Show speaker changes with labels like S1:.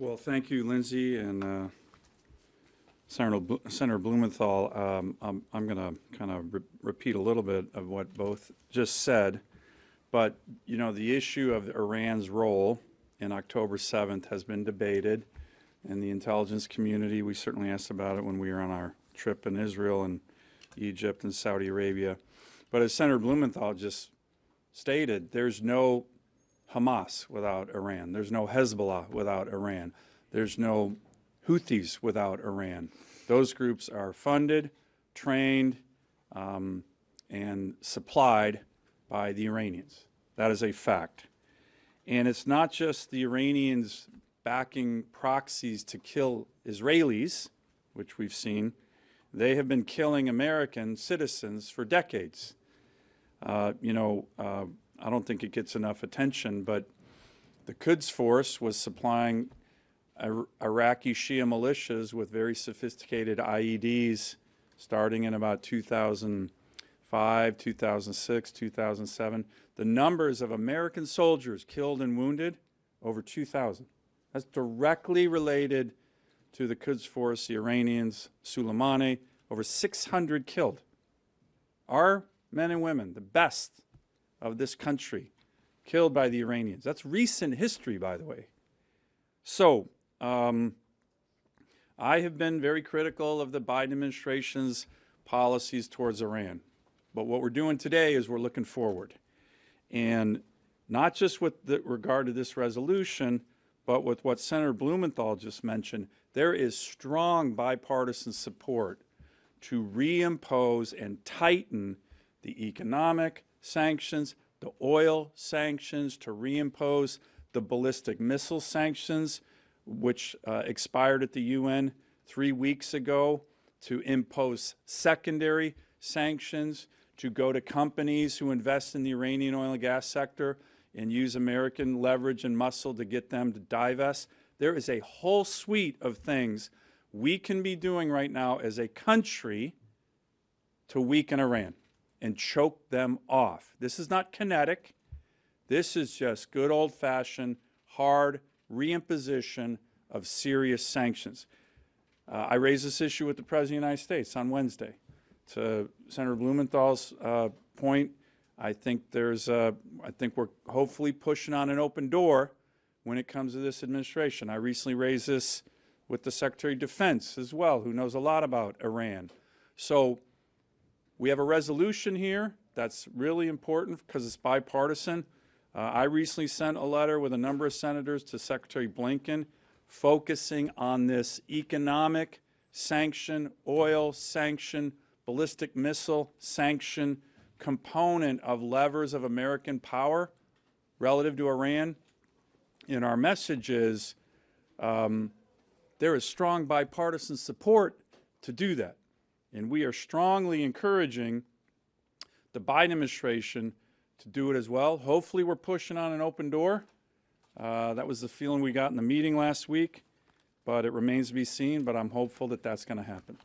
S1: Well, thank you, Lindsay and Senator Blumenthal. I'm going to kind of repeat a little bit of what both just said, but the issue of Iran's role in October 7th has been debated in the intelligence community. We certainly asked about it when we were on our trip in Israel and Egypt and Saudi Arabia. But as Senator Blumenthal just stated, there's no Hamas without Iran. There's no Hezbollah without Iran. There's no Houthis without Iran. Those groups are funded, trained, and supplied by the Iranians. That is a fact. And it's not just the Iranians backing proxies to kill Israelis, which we've seen. They have been killing American citizens for decades. I don't think it gets enough attention, but the Quds Force was supplying Iraqi Shia militias with very sophisticated IEDs starting in about 2005, 2006, 2007. The numbers of American soldiers killed and wounded, over 2,000. That's directly related to the Quds Force, the Iranians, Soleimani, over 600 killed. Our men and women, the best of this country, killed by the Iranians. That's recent history, by the way. So, I have been very critical of the Biden administration's policies towards Iran. But what we're doing today is we're looking forward. And not just with regard to this resolution, but with what Senator Blumenthal just mentioned, there is strong bipartisan support to reimpose and tighten the economic sanctions, the oil sanctions, to reimpose the ballistic missile sanctions, which expired at the UN 3 weeks ago, to impose secondary sanctions, to go to companies who invest in the Iranian oil and gas sector and use American leverage and muscle to get them to divest. There is a whole suite of things we can be doing right now as a country to weaken Iran and choke them off. This is not kinetic. This is just good old-fashioned, hard reimposition of serious sanctions. I raised this issue with the President of the United States on Wednesday. To Senator Blumenthal's point, I think we're hopefully pushing on an open door when it comes to this administration. I recently raised this with the Secretary of Defense as well, who knows a lot about Iran. So we have a resolution here that's really important because it's bipartisan. I recently sent a letter with a number of senators to Secretary Blinken focusing on this economic sanction, oil sanction, ballistic missile sanction component of levers of American power relative to Iran. And our message is there is strong bipartisan support to do that. And we are strongly encouraging the Biden administration to do it as well. Hopefully we're pushing on an open door. That was the feeling we got in the meeting last week, but it remains to be seen, but I'm hopeful that that's going to happen.